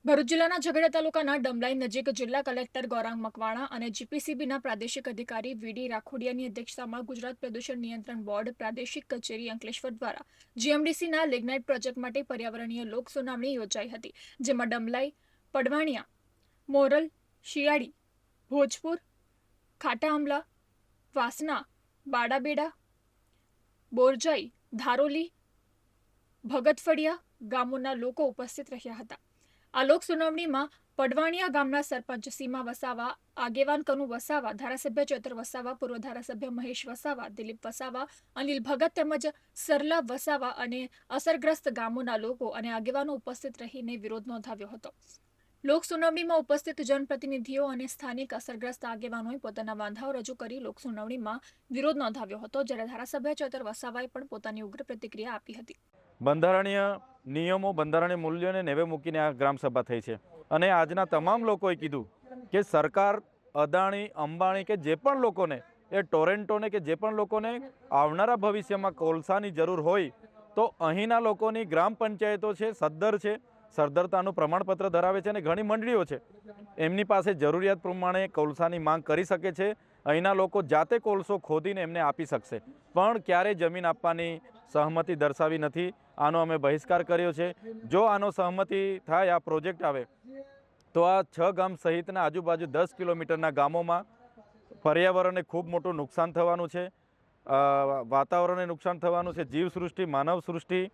ભરૂચ જિલ્લાના ઝઘડા તાલુકાના ડમલાઈ નજીક જિલ્લા કલેક્ટર ગૌરાંગ મકવાણા અને જીપીસીબીના પ્રાદેશિક અધિકારી વીડી રાખોડિયાની અધ્યક્ષતામાં ગુજરાત પ્રદૂષણ નિયંત્રણ બોર્ડ પ્રાદેશિક કચેરી અંકલેશ્વર દ્વારા જીએમડીસીના લિગ્નાઇટ પ્રોજેક્ટ માટે પર્યાવરણીય લોક સુનાવણી યોજાઈ હતી, જેમાં ડમલાઈ, પડવાણિયા, મોરલ, શિયાળી, ભોજપુર, ખાટા આંબલા, વાસના, બાડાબેડા, બોરજાઈ, ધારોલી, ભગતફળિયા ગામોના લોકો ઉપસ્થિત રહ્યા હતા। આ લોક સુનાવણીમાં પડવાણિયા ગામના સરપંચ સીમા વસાવા, આગેવાન કનુ વસાવા, ધારાસભ્ય ચેતર વસાવા, પૂર્વ ધારાસભ્ય મહેશ વસાવા, દિલીપ વસાવા, અનિલ ભગત તેમજ સરલા વસાવા અને અસરગ્રસ્ત ગામોના લોકો અને આગેવાનો ઉપસ્થિત રહીને વિરોધ નોંધાવ્યો હતો। લોક સુનાવણીમાં ઉપસ્થિત જનપ્રતિનિધિઓ અને સ્થાનિક અસરગ્રસ્ત આગેવાનોએ પોતાના વાંધાઓ રજૂ કરી લોક સુનાવણીમાં વિરોધ નોંધાવ્યો હતો, જ્યારે ધારાસભ્ય ચેતર વસાવાએ પણ પોતાની ઉગ્ર પ્રતિક્રિયા આપી હતી। બંધારણીય નિયમો, બંધારણીય મૂલ્યોને નેવે મૂકીને આ ગ્રામસભા થઈ છે અને આજના તમામ લોકોએ કીધું કે સરકાર, અદાણી, અંબાણી કે જે પણ લોકોને, એ ટોરેન્ટોને કે જે પણ લોકોને આવનારા ભવિષ્યમાં કોલસાની જરૂર હોય તો અહીંના લોકોની ગ્રામ પંચાયતો છે, સદ્ધર છે, સદ્ધરતાનું પ્રમાણપત્ર ધરાવે છે અને ઘણી મંડળીઓ છે, એમની પાસે જરૂરિયાત પ્રમાણે કોલસાની માંગ કરી શકે છે। અહીંના લોકો જાતે કોલસો ખોદીને એમને આપી શકશે, પણ ક્યારે જમીન આપવાની સહમતિ દર્શાવી નથી। આનો અમે બહિષ્કાર કર્યો છે। જો આનો સહમતિ થાય, આ પ્રોજેક્ટ આવે, તો આ 6 ગામ સહિતના આજુબાજુ 10 કિલોમીટરના ગામોમાં પર્યાવરણને ખૂબ મોટું નુકસાન થવાનું છે, વાતાવરણને નુકસાન થવાનું છે, જીવસૃષ્ટિ, માનવ સૃષ્ટિ,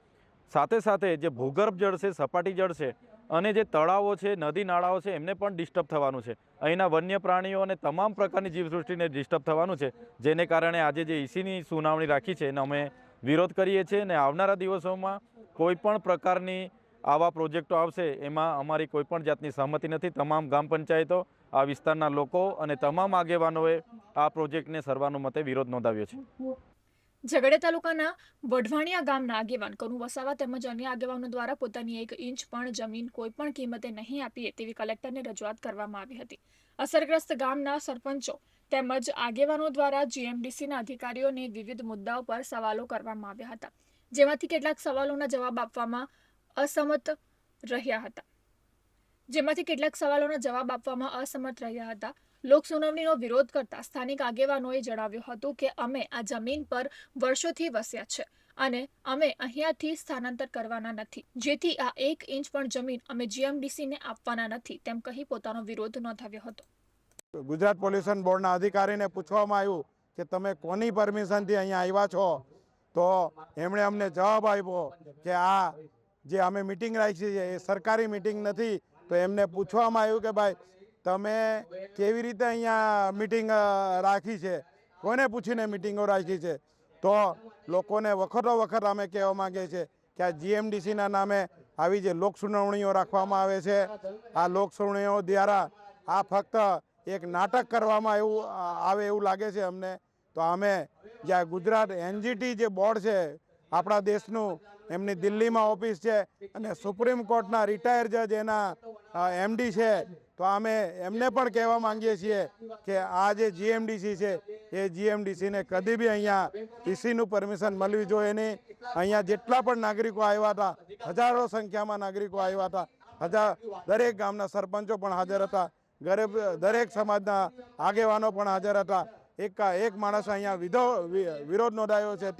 સાથે સાથે જે ભૂગર્ભ જળ છે, સપાટી જળ છે અને જે તળાવો છે, નદી નાળાઓ છે, એમને પણ ડિસ્ટર્બ થવાનું છે। અહીંના વન્ય પ્રાણીઓ અને તમામ પ્રકારની જીવસૃષ્ટિને ડિસ્ટર્બ થવાનું છે, જેને કારણે આજે જે ઈસીની સુનાવણી રાખી છે એને અમે વિરોધ કરીએ છીએ અને આવનારા દિવસોમાં કોઈ પણ પ્રકારની આવા પ્રોજેક્ટો આવશે એમાં અમારી કોઈ પણ જાતની સહમતિ નથી। તમામ ગ્રામ પંચાયતો, આ વિસ્તારના લોકો અને તમામ આગેવાનોએ આ પ્રોજેક્ટને સર્વાનુમતે વિરોધ નોંધાવ્યો છે। ઝઘડા તાલુકાના વઢવાણિયા ગામના આગેવાન કનુ વસાવા તેમજ અન્ય આગેવાનો દ્વારા પોતાની 1 ઇંચ પણ જમીન કોઈ પણ કિંમતે નહીં આપીએ તેવી કલેક્ટરને રજૂઆત કરવામાં આવી હતી। અસરગ્રસ્ત ગામના સરપંચો તેમજ આગેવાનો દ્વારા જીએમડીસીના અધિકારીઓને વિવિધ મુદ્દાઓ પર સવાલો કરવામાં આવ્યા હતા, જેમાંથી કેટલાક સવાલોના જવાબ આપવામાં અસમર્થ રહ્યા હતા। લોક સુનાવણીનો વિરોધ કરતા સ્થાનિક આગેવાનોએ જણાવ્યું હતું કે અમે આ જમીન પર વર્ષોથી વસ્યા છે અને અમે અહીંયાથી સ્થાનાંતર કરવાના નથી, જેથી આ 1 ઇંચ પણ જમીન અમે જીએમડીસીને આપવાના નથી, તેમ કહી પોતાનો વિરોધ નોંધાવ્યો હતો। ગુજરાત પોલ્યુશન બોર્ડના અધિકારીને પૂછવામાં આવ્યું કે તમે કોની પરમિશનથી અહીંયા આવ્યા છો, તો એમણે અમને જવાબ આપ્યો કે આ જે અમે મિટિંગ રાખી છે એ સરકારી મિટિંગ નથી। તો એમને પૂછવામાં આવ્યું કે ભાઈ તમે કેવી રીતે અહીંયા મિટિંગ રાખી છે, કોને પૂછીને મિટિંગો રાખી છે? તો લોકોને વખતો વખત અમે કહેવા માંગીએ છીએ કે આ જીએમડીસીના નામે આવી જે લોક સુનાવણીઓ રાખવામાં આવે છે, આ લોક સુનાવણીઓ દ્વારા આ ફક્ત એક નાટક કરવામાં આવે એવું લાગે છે અમને। તો અમે જ્યાં ગુજરાત એનજીટી જે બોર્ડ છે આપણા દેશનું, એમની દિલ્હીમાં ઓફિસ છે અને સુપ્રીમ કોર્ટના રિટાયર જજ એના એમડી છે, તો અમે એમને પણ કહેવા માંગીએ છીએ કે આ જે જીએમડીસી છે એ જીએમડીસીને કદી બી અહીંયા ઈસીનું પરમિશન મળવી જોઈએ નહીં। અહીંયા જેટલા પણ નાગરિકો આવ્યા હતા, હજારો સંખ્યામાં નાગરિકો આવ્યા હતા, દરેક ગામના સરપંચો પણ હાજર હતા, દરેક સમાજના આગેવાનો પણ હાજર હતા। એક માણસ અહીંયા વિરોધ નોંધાયો છે।